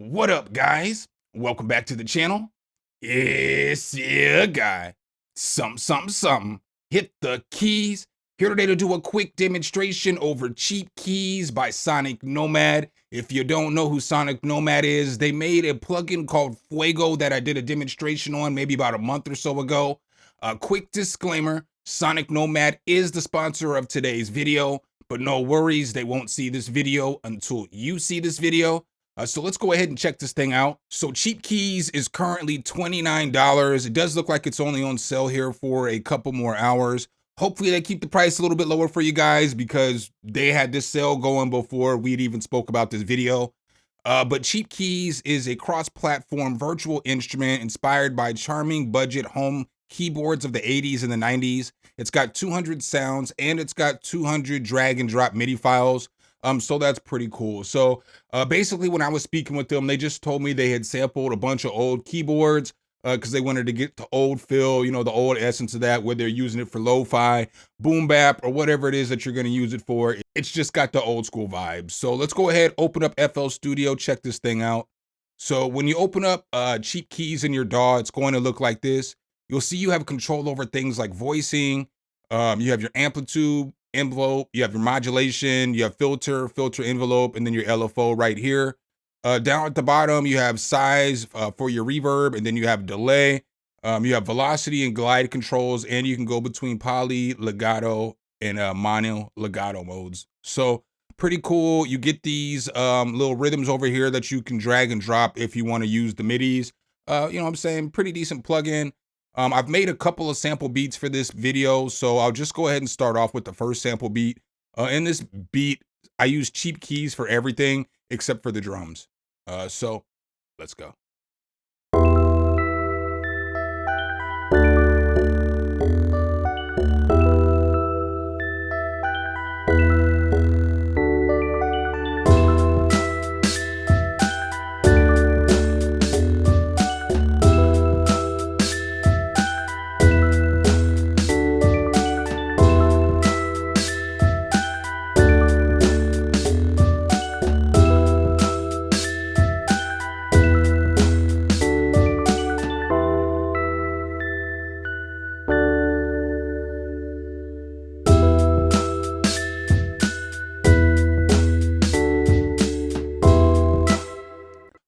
What up, guys? Welcome back to the channel. It's your guy. Something. Hit the keys. Here today to do a quick demonstration over cheap keys by Sonic Nomad. If you don't know who Sonic Nomad is, they made a plugin called Fuego that I did a demonstration on maybe about a month or so ago. A quick disclaimer, Sonic Nomad is the sponsor of today's video, but no worries, they won't see this video until you see this video. So let's go ahead and check this thing out. So Cheap Keys is currently $29. It does look like it's only on sale here for a couple more hours. Hopefully they keep the price a little bit lower for you guys because they had this sale going before we'd even spoke about this video. But Cheap Keys is a cross-platform virtual instrument inspired by charming budget home keyboards of the 80s and the 90s. It's got 200 sounds and it's got 200 drag and drop MIDI files. So that's pretty cool. So basically when I was speaking with them, they just told me they had sampled a bunch of old keyboards because they wanted to get the old feel, you know, the old essence of that, where they're using it for lo-fi, boom bap, or whatever it is that you're going to use it for. It's just got the old school vibes. So let's go ahead, open up FL Studio, check this thing out. So when you open up Cheap Keys in your DAW, it's going to look like this. You'll see you have control over things like voicing. You have your amplitude envelope, you have your modulation, you have filter envelope, and then your LFO right here. Down at the bottom, you have size for your reverb, and then you have delay. You have velocity and glide controls, and you can go between poly, legato, and mono legato modes. So pretty cool. You get these little rhythms over here that you can drag and drop if you want to use the MIDIs. You know what I'm saying? Pretty decent plugin. I've made a couple of sample beats for this video, so I'll just go ahead and start off with the first sample beat. In this beat, I use Cheap Keys for everything except for the drums. So let's go.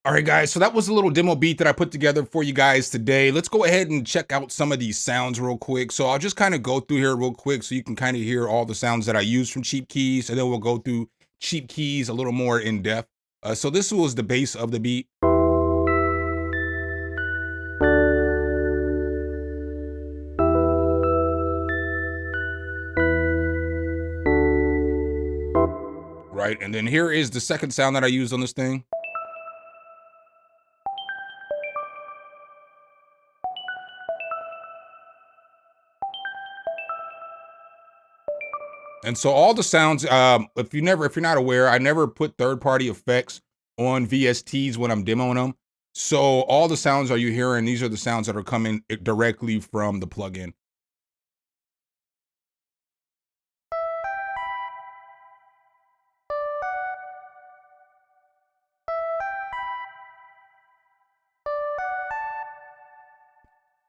All right, guys, so that was a little demo beat that I put together for you guys today. Let's go ahead and check out some of these sounds real quick. So I'll just kind of go through here real quick so you can kind of hear all the sounds that I use from Cheap Keys, and then we'll go through Cheap Keys a little more in depth. So this was the bass of the beat. Right, and then here is the second sound that I used on this thing. And so all the sounds, if you're not aware, I never put third-party effects on VSTs when I'm demoing them. So all the sounds are you hearing, these are the sounds that are coming directly from the plugin.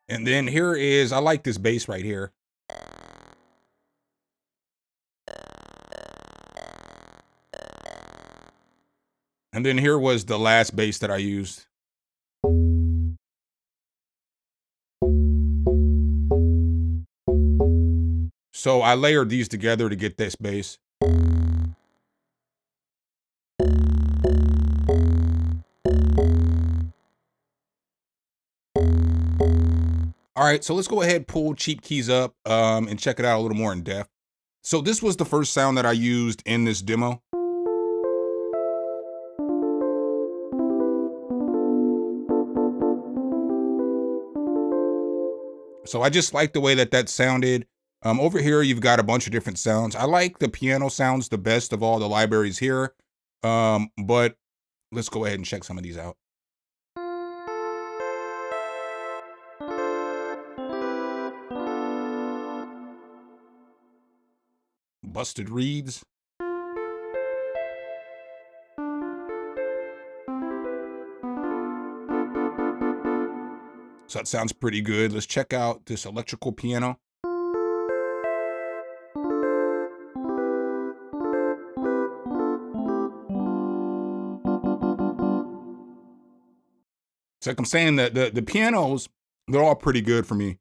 And then here is, I like this bass right here. And then here was the last bass that I used. So I layered these together to get this bass. All right, so let's go ahead, pull Cheap Keys up and check it out a little more in depth. So this was the first sound that I used in this demo. So I just like the way that that sounded. Over here, you've got a bunch of different sounds. I like the piano sounds the best of all the libraries here. But let's go ahead and check some of these out. Busted reeds. So that sounds pretty good. Let's check out this electrical piano. It's like I'm saying that the pianos, they're all pretty good for me.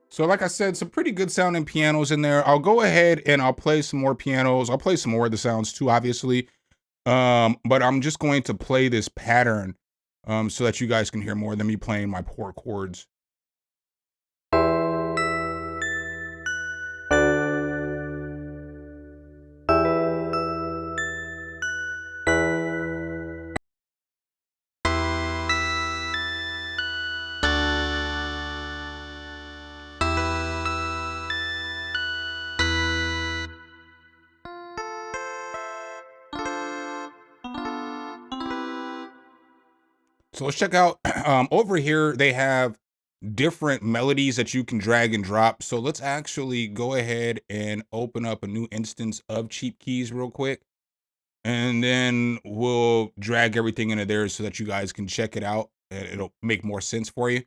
So like I said, some pretty good sounding pianos in there. I'll go ahead and I'll play some more pianos. I'll play some more of the sounds too, obviously. But I'm just going to play this pattern so that you guys can hear more than me playing my poor chords. So let's check out over here. They have different melodies that you can drag and drop. So let's actually go ahead and open up a new instance of Cheap Keys real quick. And then we'll drag everything into there so that you guys can check it out and it'll make more sense for you.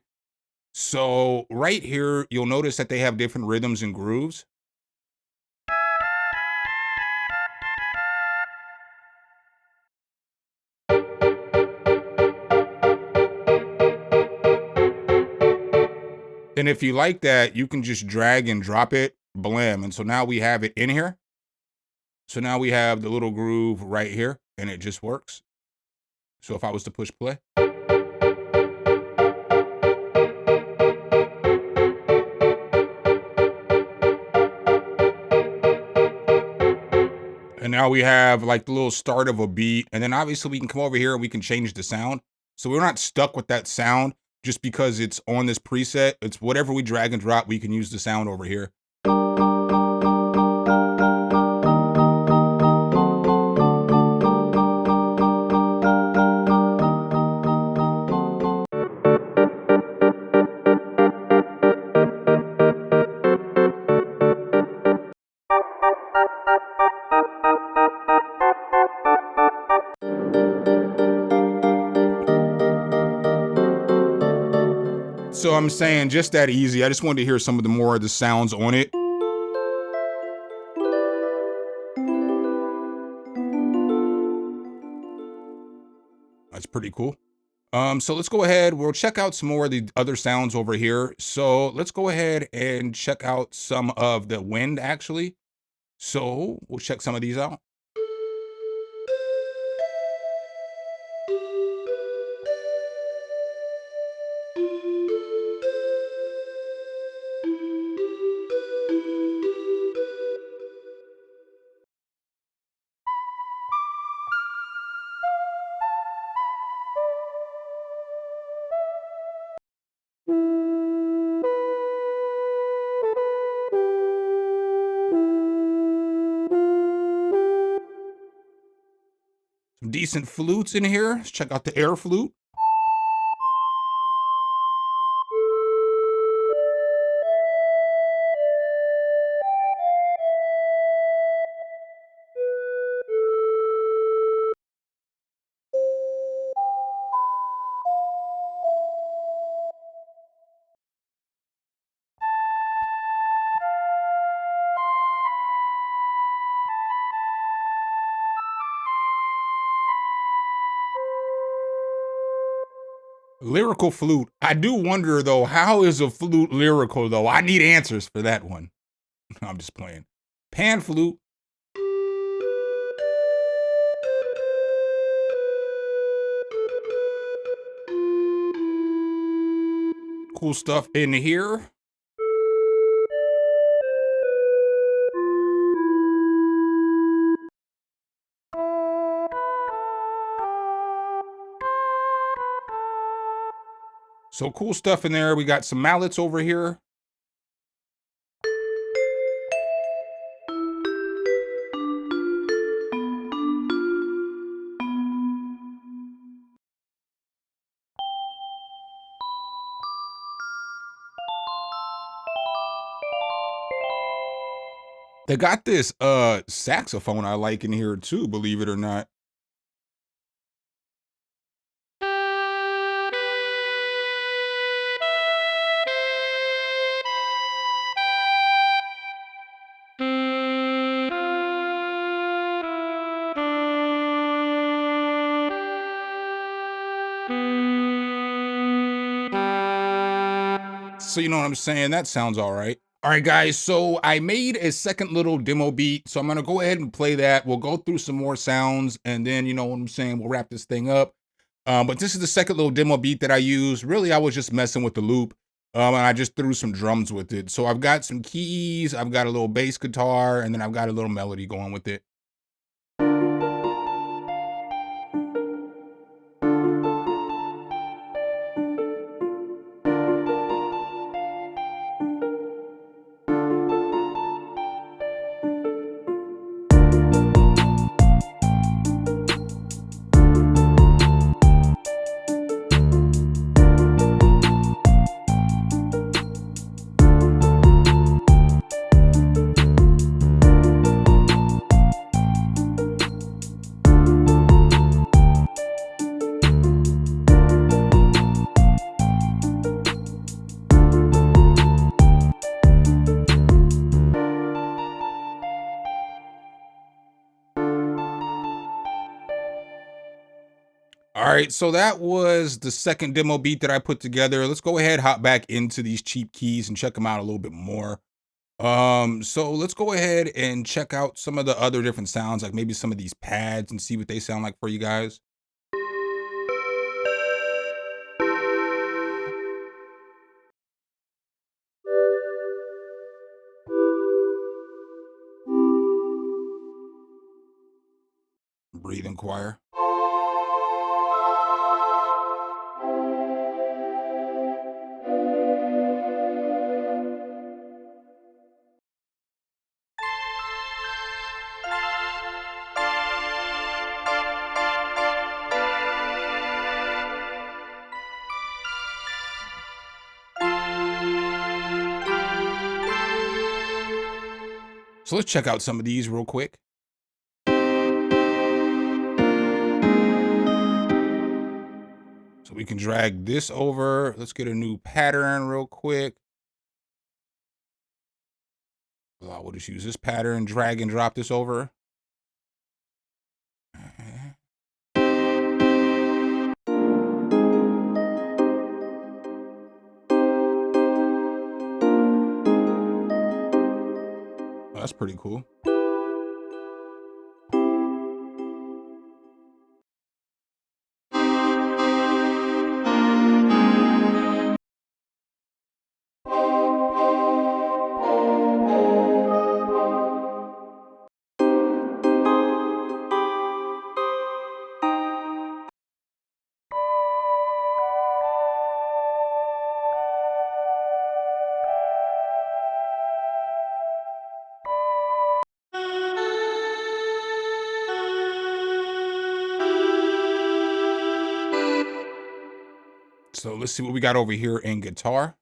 So right here, you'll notice that they have different rhythms and grooves. And if you like that, you can just drag and drop it, blam. And so now we have it in here. So now we have the little groove right here and it just works. So if I was to push play. And now we have like the little start of a beat. And then obviously we can come over here and we can change the sound. So we're not stuck with that sound just because it's on this preset. It's whatever we drag and drop, we can use the sound over here. So I'm saying just that easy. I just wanted to hear some of the more of the sounds on it. That's pretty cool. So let's go ahead. We'll check out some more of the other sounds over here. So let's go ahead and check out some of the wind actually. So we'll check some of these out. Some decent flutes in here. Let's check out the air flute. Lyrical flute. I do wonder though, how is a flute lyrical though? I need answers for that one. I'm just playing. Pan flute. Cool stuff in here. So cool stuff in there. We got some mallets over here. They got this saxophone I like in here too, believe it or not. So you know what I'm saying? That sounds all right. All right, guys. So I made a second little demo beat. So I'm gonna go ahead and play that. We'll go through some more sounds, and then you know what I'm saying. We'll wrap this thing up. But this is the second little demo beat that I used. Really, I was just messing with the loop, and I just threw some drums with it. So I've got some keys. I've got a little bass guitar, and then I've got a little melody going with it. All right, so that was the second demo beat that I put together. Let's go ahead, hop back into these cheap keys and check them out a little bit more. So let's go ahead and check out some of the other different sounds, like maybe some of these pads and see what they sound like for you guys. Breathing choir. So let's check out some of these real quick. So we can drag this over. Let's get a new pattern real quick. We'll just use this pattern, drag and drop this over. Oh, that's pretty cool. So let's see what we got over here in guitar.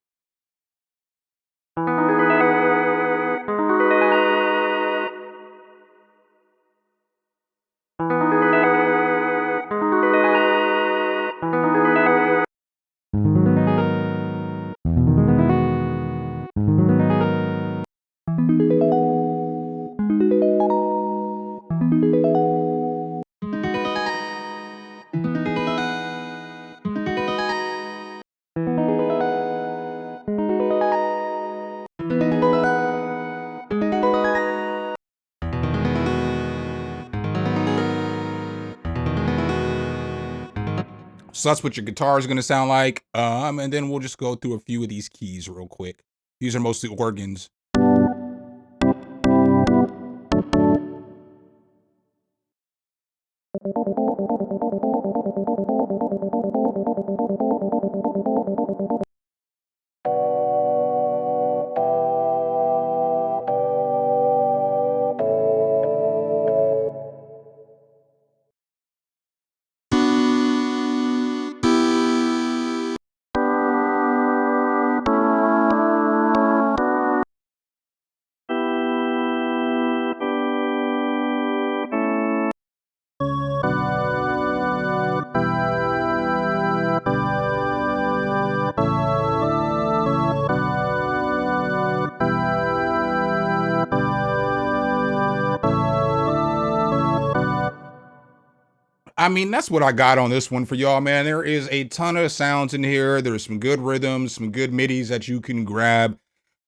So that's what your guitar is going to sound like. And then we'll just go through a few of these keys real quick. These are mostly organs. I mean, that's what I got on this one for y'all, man. There is a ton of sounds in here. There's some good rhythms, some good midis that you can grab.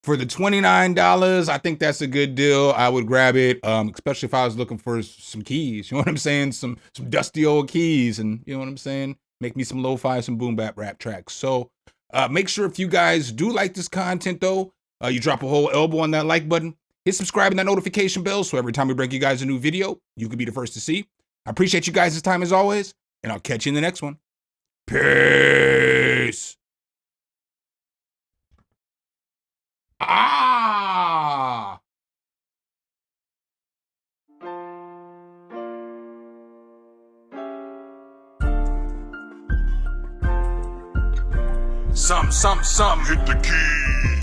For the $29, I think that's a good deal. I would grab it, especially if I was looking for some keys. You know what I'm saying? Some dusty old keys, and you know what I'm saying? Make me some lo-fi, some boom bap rap tracks. So make sure if you guys do like this content, though, you drop a whole elbow on that like button. Hit subscribe and that notification bell so every time we bring you guys a new video, you can be the first to see. I appreciate you guys' time as always, and I'll catch you in the next one. Peace. Ah! Some, hit the keys.